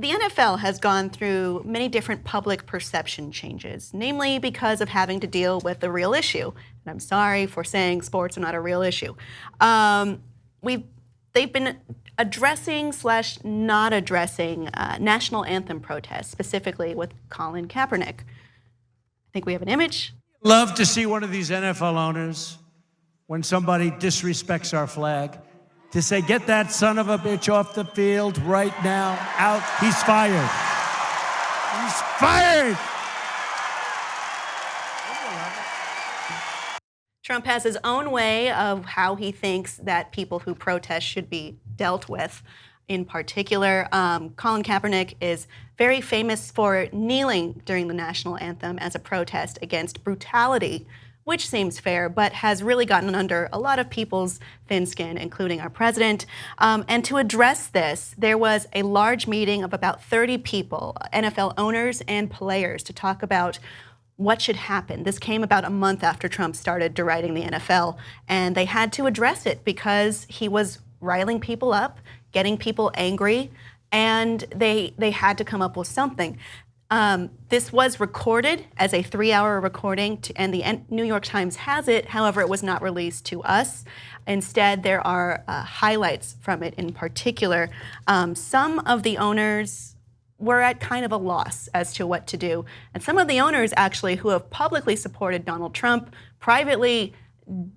The NFL has gone through many different public perception changes, namely because of having to deal with the real issue. And I'm sorry for saying sports are not a real issue. They've been addressing / not addressing national anthem protests, specifically with Colin Kaepernick. I think we have an image. Love to see one of these NFL owners, when somebody disrespects our flag, to say, get that son of a bitch off the field right now, out, he's fired. He's fired! Trump has his own way of how he thinks that people who protest should be dealt with. In particular, Colin Kaepernick is very famous for kneeling during the national anthem as a protest against brutality, which seems fair, but has really gotten under a lot of people's thin skin, including our president. And to address this, there was a large meeting of about 30 people, NFL owners and players, to talk about what should happen. This came about a month after Trump started deriding the NFL, and they had to address it because he was riling people up, getting people angry, and they had to come up with something. This was recorded as a 3-hour recording, and the New York Times has it. However, it was not released to us. Instead, there are highlights from it in particular. Some of the owners were at kind of a loss as to what to do. And some of the owners, actually, who have publicly supported Donald Trump, privately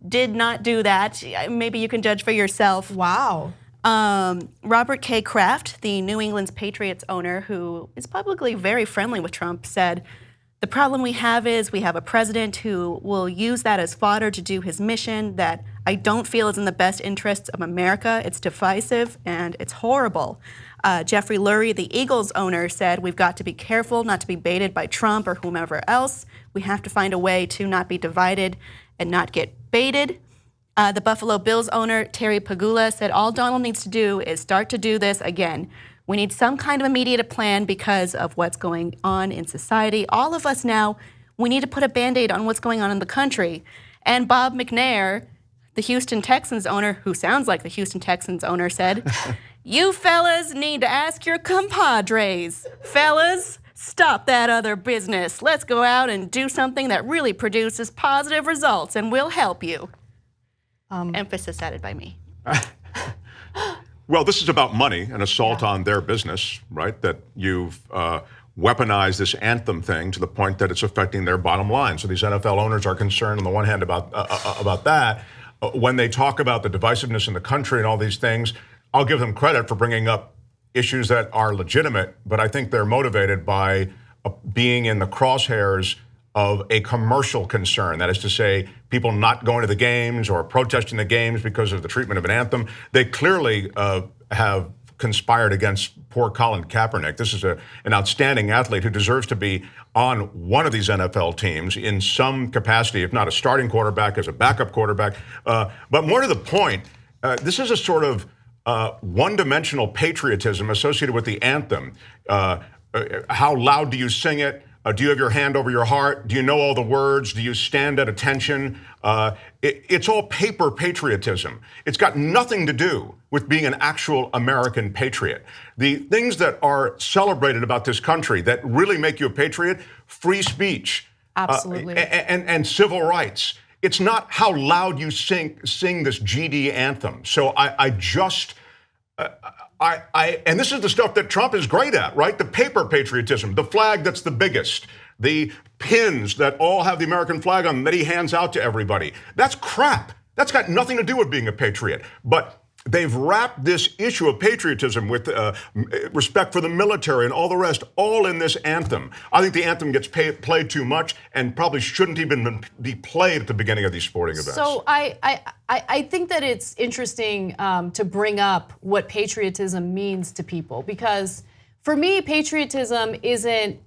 did not do that. Maybe you can judge for yourself. Wow. Robert K. Kraft, the New England Patriots owner, who is publicly very friendly with Trump, said, the problem we have is we have a president who will use that as fodder to do his mission that I don't feel is in the best interests of America. It's divisive and it's horrible. Jeffrey Lurie, the Eagles owner, said we've got to be careful not to be baited by Trump or whomever else. We have to find a way to not be divided and not get baited. The Buffalo Bills owner, Terry Pagula, said all Donald needs to do is start to do this again. We need some kind of immediate plan because of what's going on in society. All of us now, we need to put a Band-Aid on what's going on in the country. And Bob McNair, the Houston Texans owner, who sounds like the Houston Texans owner, said, you fellas need to ask your compadres. Fellas, stop that other business. Let's go out and do something that really produces positive results, and we'll help you. Emphasis added by me. Well, this is about money, an assault on their business, right? That you've weaponized this anthem thing to the point that it's affecting their bottom line. So these NFL owners are concerned on the one hand about that. When they talk about the divisiveness in the country and all these things, I'll give them credit for bringing up issues that are legitimate, but I think they're motivated by being in the crosshairs of a commercial concern. That is to say, people not going to the games or protesting the games because of the treatment of an anthem. They clearly have conspired against poor Colin Kaepernick. This is an outstanding athlete who deserves to be on one of these NFL teams in some capacity, if not a starting quarterback, as a backup quarterback. But more to the point, this is a sort of one-dimensional patriotism associated with the anthem. How loud do you sing it? Do you have your hand over your heart? Do you know all the words? Do you stand at attention? It's all paper patriotism. It's got nothing to do with being an actual American patriot. The things that are celebrated about this country that really make you a patriot, free speech. Absolutely. And civil rights. It's not how loud you sing this GD anthem. So and this is the stuff that Trump is great at, right? The paper patriotism, the flag that's the biggest, the pins that all have the American flag on them that he hands out to everybody. That's crap. That's got nothing to do with being a patriot. But they've wrapped this issue of patriotism with respect for the military and all the rest, all in this anthem. I think the anthem gets played too much and probably shouldn't even be played at the beginning of these sporting events. So I think that it's interesting to bring up what patriotism means to people, because for me, patriotism isn't,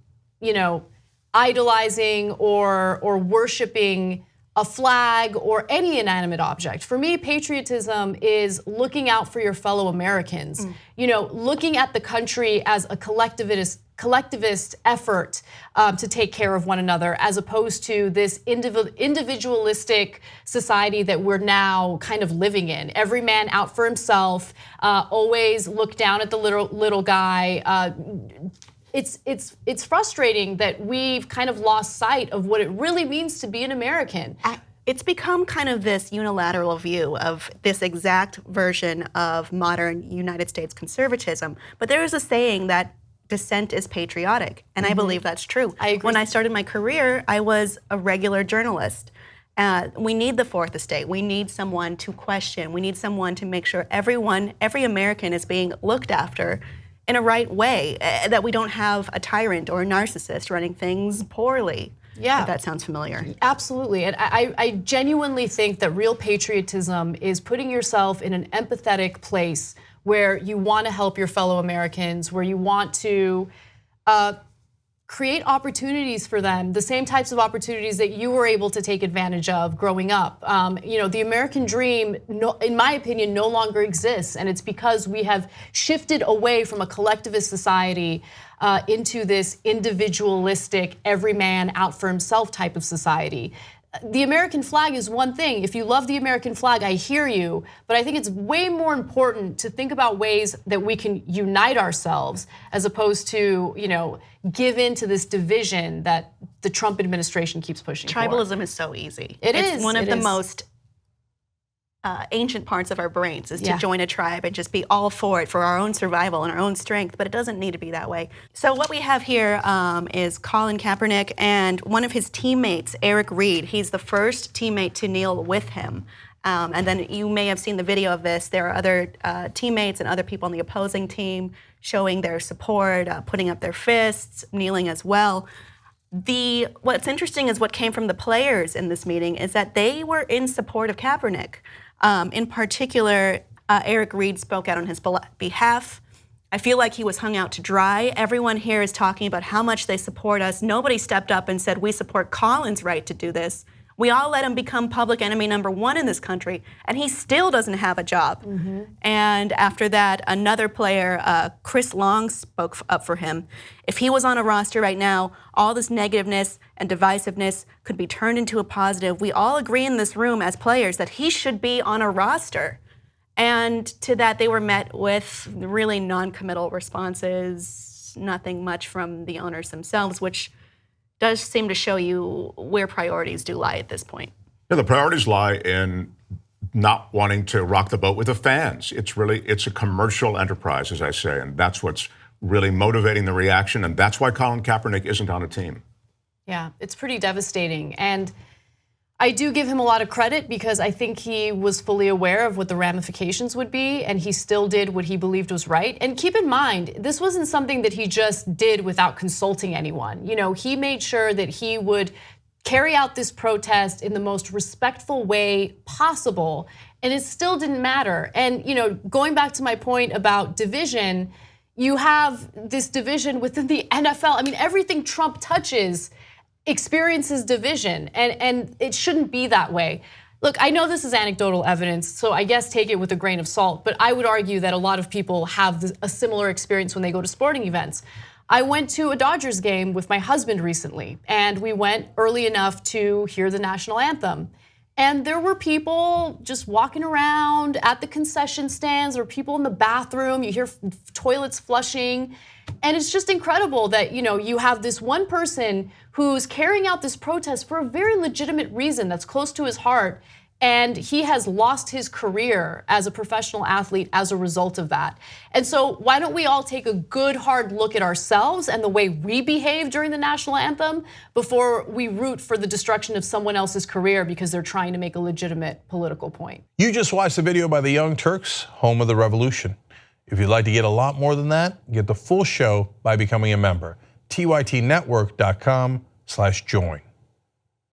idolizing or worshiping a flag or any inanimate object. For me, patriotism is looking out for your fellow Americans. Looking at the country as a collectivist collectivist effort to take care of one another, as opposed to this individualistic society that we're now kind of living in. Every man out for himself, always look down at the little guy. It's frustrating that we've kind of lost sight of what it really means to be an American. It's become kind of this unilateral view of this exact version of modern United States conservatism. But there is a saying that dissent is patriotic, and I believe that's true. I agree. When I started my career, I was a regular journalist. We need the fourth estate. We need someone to question. We need someone to make sure every American is being looked after in a right way, that we don't have a tyrant or a narcissist running things poorly. Yeah. If that sounds familiar. Absolutely, and I genuinely think that real patriotism is putting yourself in an empathetic place where you want to help your fellow Americans, where you want to create opportunities for them, the same types of opportunities that you were able to take advantage of growing up. The American dream, in my opinion, no longer exists, and it's because we have shifted away from a collectivist society into this individualistic, every man out for himself type of society. The American flag is one thing. If you love the American flag, I hear you, but I think it's way more important to think about ways that we can unite ourselves as opposed to, give in to this division that the Trump administration keeps pushing for. Tribalism is so easy. It It's is, one of it the is. most ancient parts of our brains is to Yeah. join a tribe and just be all for it for our own survival and our own strength, but it doesn't need to be that way. So what we have here is Colin Kaepernick and one of his teammates, Eric Reed. He's the first teammate to kneel with him. And then you may have seen the video of this. There are other teammates and other people on the opposing team showing their support, putting up their fists, kneeling as well. What's interesting is what came from the players in this meeting is that they were in support of Kaepernick. In particular, Eric Reed spoke out on his behalf. I feel like he was hung out to dry. Everyone here is talking about how much they support us. Nobody stepped up and said, we support Colin's right to do this. We all let him become public enemy #1 in this country, and he still doesn't have a job. And after that, another player, Chris Long, spoke up for him. If he was on a roster right now, all this negativeness and divisiveness could be turned into a positive. We all agree in this room as players that he should be on a roster. And to that, they were met with really non-committal responses, nothing much from the owners themselves, which does seem to show you where priorities do lie at this point. Yeah, the priorities lie in not wanting to rock the boat with the fans. It's a commercial enterprise, as I say, and that's what's really motivating the reaction, and that's why Colin Kaepernick isn't on a team. Yeah, it's pretty devastating. And I do give him a lot of credit because I think he was fully aware of what the ramifications would be, and he still did what he believed was right. And keep in mind, this wasn't something that he just did without consulting anyone. He made sure that he would carry out this protest in the most respectful way possible, and it still didn't matter. And going back to my point about division, you have this division within the NFL. I mean, everything Trump touches experiences division, and it shouldn't be that way. Look, I know this is anecdotal evidence, so I guess take it with a grain of salt, but I would argue that a lot of people have a similar experience when they go to sporting events. I went to a Dodgers game with my husband recently, and we went early enough to hear the national anthem. And there were people just walking around at the concession stands, or people in the bathroom, you hear toilets flushing. And it's just incredible that you have this one person who's carrying out this protest for a very legitimate reason that's close to his heart, and he has lost his career as a professional athlete as a result of that. And so why don't we all take a good hard look at ourselves and the way we behave during the national anthem before we root for the destruction of someone else's career because they're trying to make a legitimate political point. You just watched the video by the Young Turks, home of the revolution. If you'd like to get a lot more than that, get the full show by becoming a member. TYTnetwork.com/join.